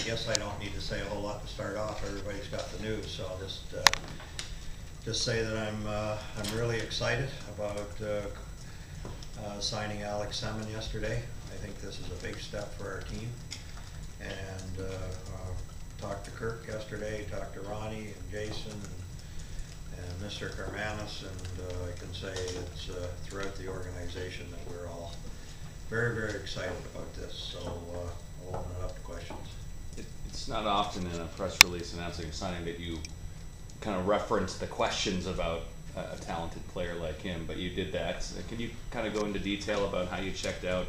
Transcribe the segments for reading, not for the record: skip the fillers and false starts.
I guess I don't need to say a whole lot to start off. Everybody's got the news, so I'll just say that I'm really excited about signing Alex Semin yesterday. I think this is a big step for our team. And talked to Kirk yesterday, talked to Ronnie and Jason and Mr. Karmanos, and I can say it's throughout the organization that we're all very, very excited about this. So I'll open it up to questions. It's not often in a press release announcing a signing that you kind of reference the questions about a talented player like him, but you did that. Can you kind of go into detail about how you checked out,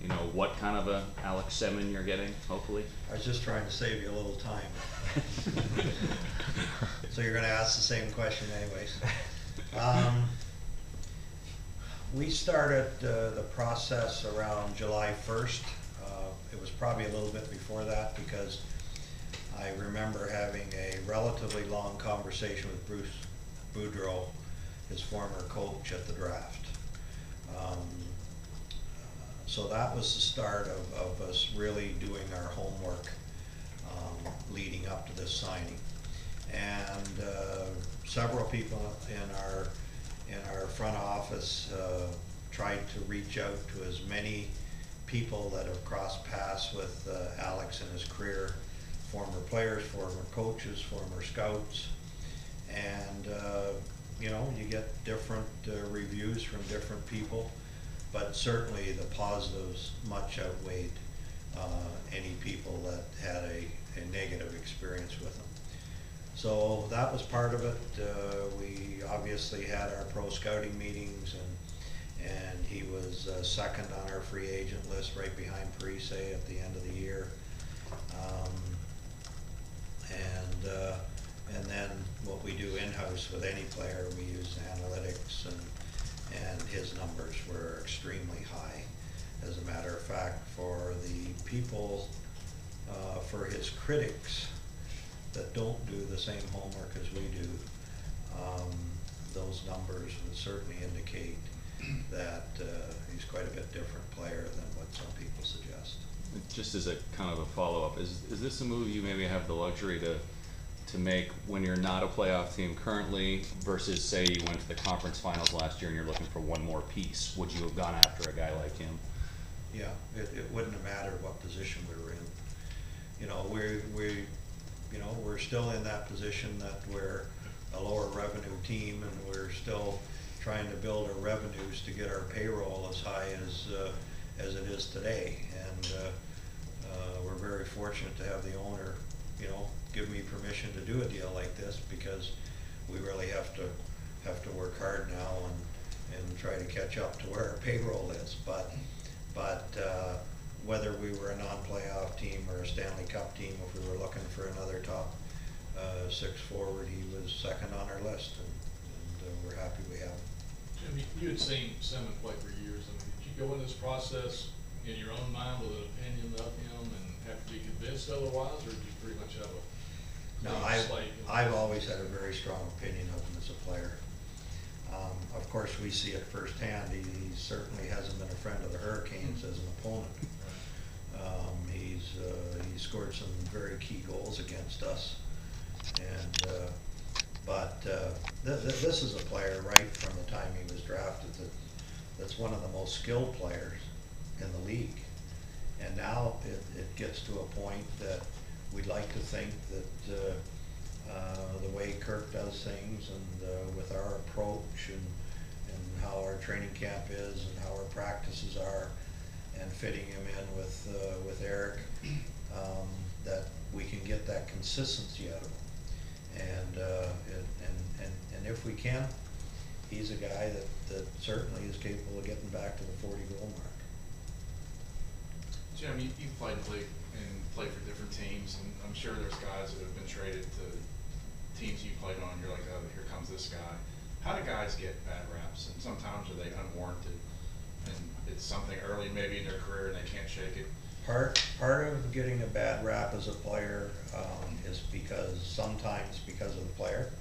you know, what kind of a Alex Semin you're getting, hopefully? I was just trying to save you a little time. So you're going to ask the same question anyways. We started the process around July 1st. It was probably a little bit before that because I remember having a relatively long conversation with Bruce Boudreau, his former coach, at the draft. So that was the start of us really doing our homework leading up to this signing. And several people in our front office tried to reach out to as many people that have crossed paths with Alex in his career, former players, former coaches, former scouts, and you know, you get different reviews from different people, but certainly the positives much outweighed any people that had a negative experience with him. So that was part of it. We obviously had our pro scouting meetings, and he was second on our free agent list, right behind Parise at the end of the year. And then what we do in-house with any player, we use analytics, and his numbers were extremely high. As a matter of fact, for the people, for his critics that don't do the same homework as we do, those numbers would certainly indicate that he's quite a bit different player than what some people suggest. Just as a kind of a follow-up, is this a move you maybe have the luxury to make when you're not a playoff team currently versus say you went to the conference finals last year and you're looking for one more piece? Would you have gone after a guy like him? Yeah, it wouldn't have mattered what position we were in. You know, we're still in that position that we're a lower revenue team, and we're still trying to build our revenues to get our payroll as high as it is today. And we're very fortunate to have the owner, you know, give me permission to do a deal like this, because we really have to work hard now and try to catch up to where our payroll is. But whether we were a non-playoff team or a Stanley Cup team, if we were looking for another top six forward, he was second on our list, and we're happy we have him. Jim, you had seen Semin play for years. I mean, did you go in this process in your own mind with an opinion of him and have to be convinced otherwise, or did you pretty much have a No, I've always had a very strong opinion of him as a player. Of course, we see it firsthand. He certainly hasn't been a friend of the Hurricanes as an opponent. He's scored some very key goals against us, and but this is a player right from the time he was drafted that's one of the most skilled players in the league. And now it gets to a point that we'd like to think that the way Kirk does things, and with our approach, and how our training camp is, and how our practices are, and fitting him in with Eric, that we can get that consistency out of him. And if we can, he's a guy that certainly is capable of getting back to the 40-goal mark. Jim, you played for different teams, and I'm sure there's guys that have been traded to teams you played on. You're like, oh, here comes this guy. How do guys get bad raps? And sometimes are they unwarranted, and it's something early maybe in their career and they can't shake it? Part of getting a bad rap as a player is sometimes because of the player,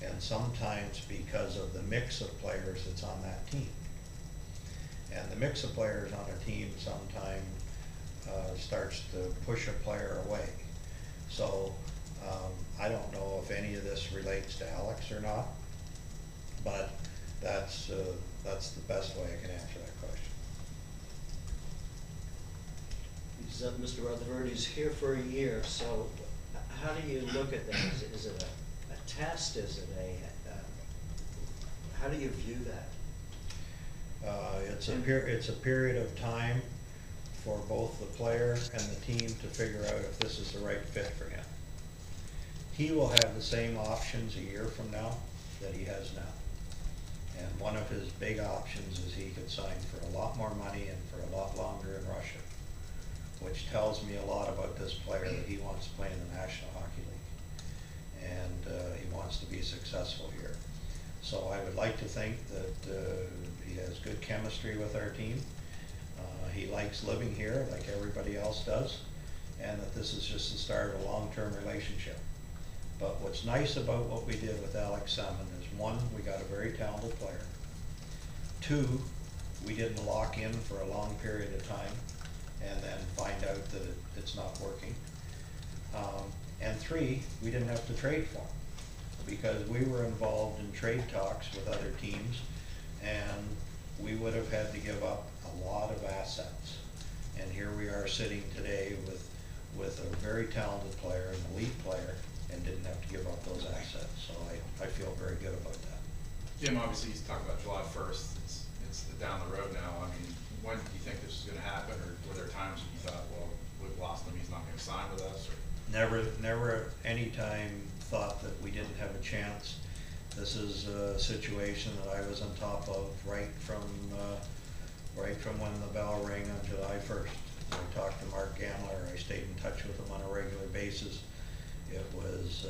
and sometimes because of the mix of players that's on that team. And the mix of players on a team sometimes starts to push a player away. So I don't know if any of this relates to Alex or not, but that's the best way I can answer that question. Mr. Rutherford, he's here for a year, so how do you look at that? Is it a test? Is it how do you view that? It's a period of time for both the player and the team to figure out if this is the right fit for him. He will have the same options a year from now that he has now. And one of his big options is he could sign for a lot more money and for a lot longer in Russia, which tells me a lot about this player, that he wants to play in the National Hockey League. And he wants to be successful here. So I would like to think that he has good chemistry with our team. He likes living here like everybody else does, and that this is just the start of a long-term relationship. But what's nice about what we did with Alex Semin is, one, we got a very talented player. Two, we didn't lock in for a long period of time and then find out that it's not working. And three, we didn't have to trade for him, because we were involved in trade talks with other teams, and we would have had to give up a lot of assets. And here we are sitting today with a very talented player, an elite player, and didn't have to give up those assets. So I feel very good about that. Jim, obviously he's talking about July 1st. It's down the road now. I mean, when do you think this is going to happen, or were there times when you thought, well, we've lost him, he's not going to sign with us? Or? Never any time thought that we didn't have a chance. This is a situation that I was on top of right from when the bell rang on July 1st. I talked to Mark Gamler. I stayed in touch with him on a regular basis. It was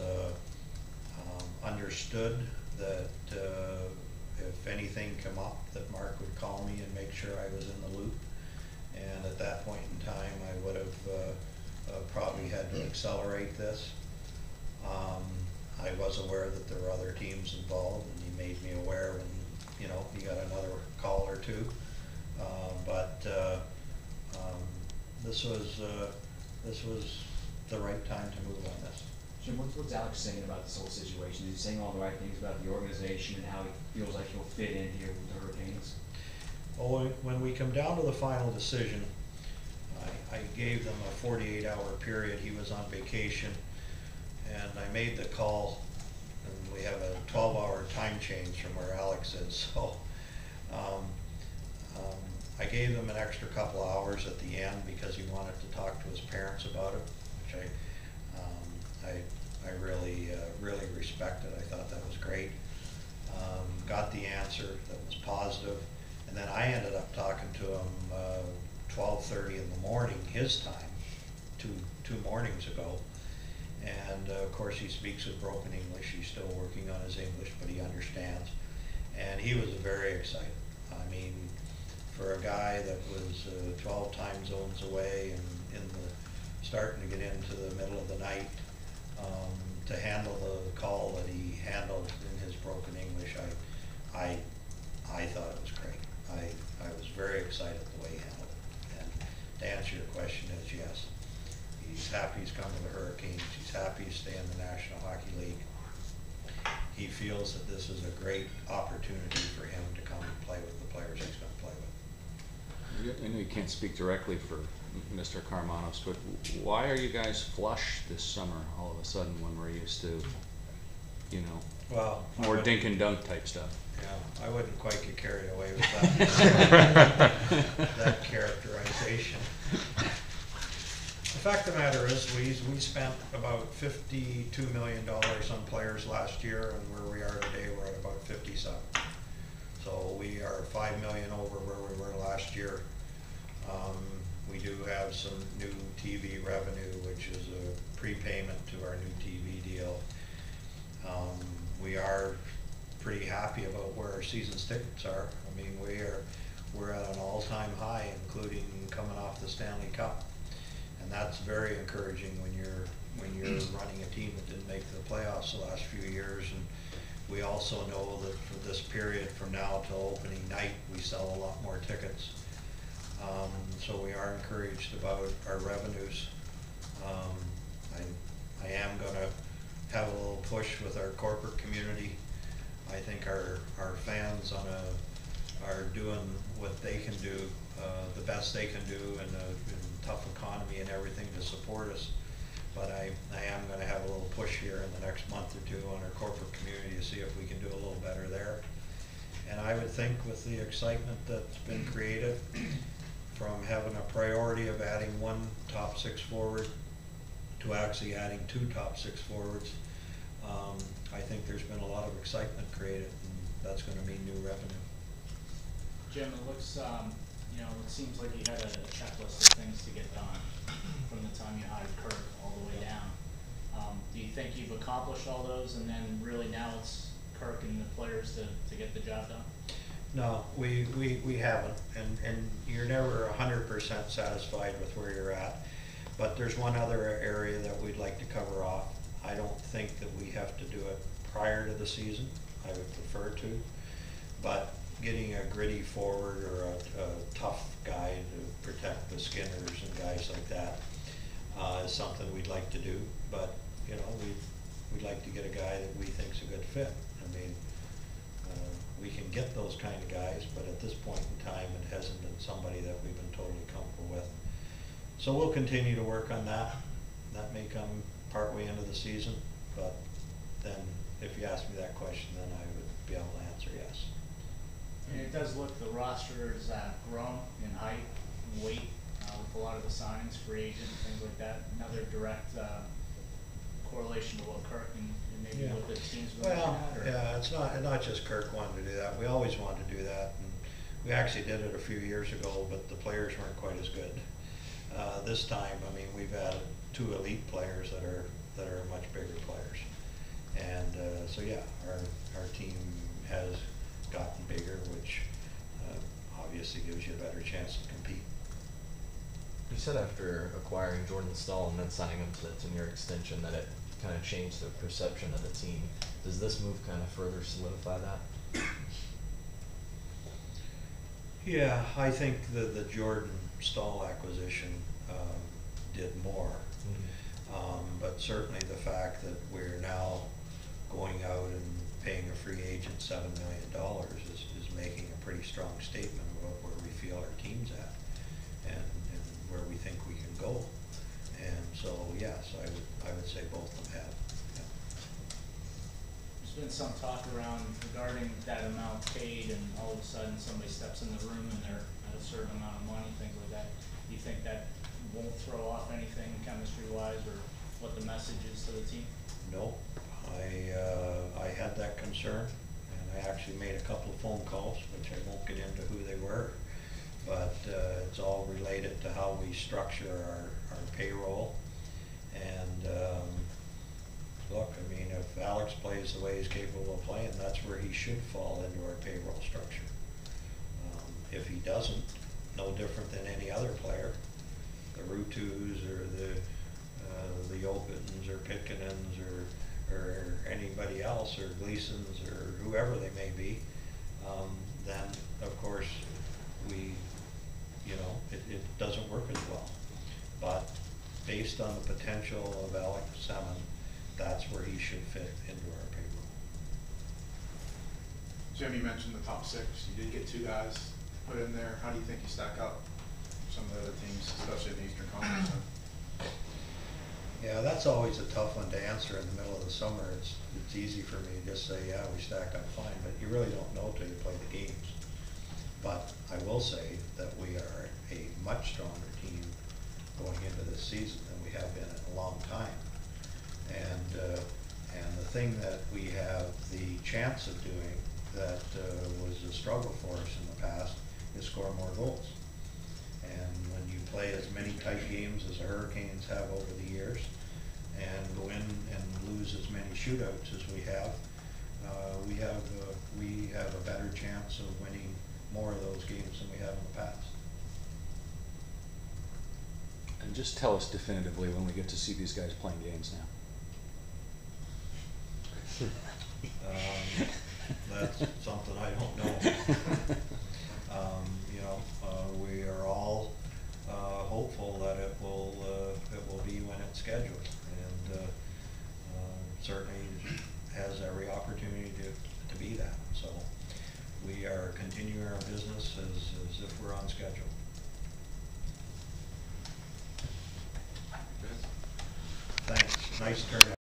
understood that if anything come up, that Mark would call me and make sure I was in the loop. And at that point in time, I would have probably had to accelerate this. I was aware that there were other teams involved, and he made me aware when, you know, he got another call or two. This was the right time to move on this. Jim, what's Alex saying about this whole situation? Is he saying all the right things about the organization and how he feels like he'll fit in here with the Hurricanes? Well, when we come down to the final decision, I gave them a 48-hour period. He was on vacation, and I made the call, and we have a 12-hour time change from where Alex is. So I gave them an extra couple hours at the end because he wanted to talk to his parents about it, which I really respected. I thought that was great. Got the answer that was positive, and then I ended up talking to him 12:30 in the morning, his time, two mornings ago. And of course he speaks with broken English. He's still working on his English, but he understands. And he was very excited. I mean, for a guy that was 12 time zones away and starting to get into the middle of the night, to handle the call that he handled in his broken English, I thought it was great. I was very excited the way he handled it. And to answer your question is yes. He's happy he's come to the Hurricanes. He's happy to stay in the National Hockey League. He feels that this is a great opportunity for him to come and play with the players he's going to play with. I know you can't speak directly for Mr. Karmanos, but why are you guys flush this summer all of a sudden when we're used to, you know, well, more dink and dunk type stuff? Yeah, I wouldn't quite get carried away with that, that characterization. The fact of the matter is, we spent about $52 million on players last year, and where we are today, we're at about 57. So we are $5 million over where we were last year. We do have some new TV revenue, which is a prepayment to our new TV deal. We are pretty happy about where our season tickets are. I mean, we're at an all-time high, including coming off the Stanley Cup. And that's very encouraging when you're running a team that didn't make the playoffs the last few years. And we also know that for this period from now till opening night, we sell a lot more tickets. So we are encouraged about our revenues. I am gonna have a little push with our corporate community. I think our fans are doing what they can do, the best they can do in a tough economy and everything to support us. But I am gonna have a little push here in the next month or two on our corporate community to see if we can do a little better there. And I would think with the excitement that's been created from having a priority of adding one top six forward to actually adding two top six forwards, I think there's been a lot of excitement created, and that's gonna mean new revenue. Jim, it looks, you know, it seems like you had a checklist of things to get done from the time you hired Kirk all the way down. Do you think you've accomplished all those, and then really now it's Kirk and the players to get the job done? No, we haven't, and you're never 100% satisfied with where you're at. But there's one other area that we'd like to cover off. I don't think that we have to do it prior to the season. I would prefer to. But getting a gritty forward or a tough guy to protect the Skinners and guys like that is something we'd like to do. But, you know, we'd like to get a guy that we think's a good fit. I mean, we can get those kind of guys, but at this point in time, it hasn't been somebody that we've been totally comfortable with. So we'll continue to work on that. That may come partway into the season, but then if you ask me that question, then I would be able to answer yes. And it does look the roster is grown in height and weight with a lot of the signings, free agent and things like that. Another direct correlation to what Kirk and maybe what the team's been looking at? Or? Yeah, it's not just Kirk wanted to do that. We always wanted to do that, and we actually did it a few years ago, but the players weren't quite as good. This time, I mean, we've added two elite players that are much bigger players, and so yeah, our team has gotten bigger, which obviously gives you a better chance to compete. You said after acquiring Jordan Staal and then signing him to the 10-year extension that it kind of changed the perception of the team. Does this move kind of further solidify that? Yeah, I think the Jordan Staal acquisition did more. But certainly the fact that we're now going out and paying a free agent $7 million is making a pretty strong statement about where we feel our team's at and where we think we can go. And so, yes, I would say both of them have. Yeah. There's been some talk around regarding that amount paid, and all of a sudden somebody steps in the room and they're at a certain amount of money, things like that. Do you think that won't throw off anything chemistry-wise, or what the message is to the team? No, I had that concern, and I actually made a couple of phone calls, which I won't get into who they were, but it's all related to how we structure our payroll. And look, I mean, if Alex plays the way he's capable of playing, that's where he should fall into our payroll structure. If he doesn't, no different than any other player, the Rutus or the Opens or Pitkinens or anybody else, or Gleasons or whoever they may be, then of course it doesn't work as well. But based on the potential of Alex Semin, that's where he should fit into our payroll. Jim, you mentioned the top six. You did get two guys put in there. How do you think you stack up some of the other teams, especially in the Eastern Conference? Yeah, that's always a tough one to answer in the middle of the summer. It's easy for me to just say, yeah, we stack up fine, but you really don't know till you play the games. But I will say that we are a much stronger team going into this season than we have been in a long time. And the thing that we have the chance of doing that was a struggle for us in the past is score more goals. And when you play as many tight games as the Hurricanes have over the years, and go in and lose as many shootouts as we have a better chance of winning more of those games than we have in the past. And just tell us definitively when we get to see these guys playing games now. That's something I don't know. We are all schedule, and certainly has every opportunity to be that. So we are continuing our business as if we're on schedule. Thanks. Nice turnout.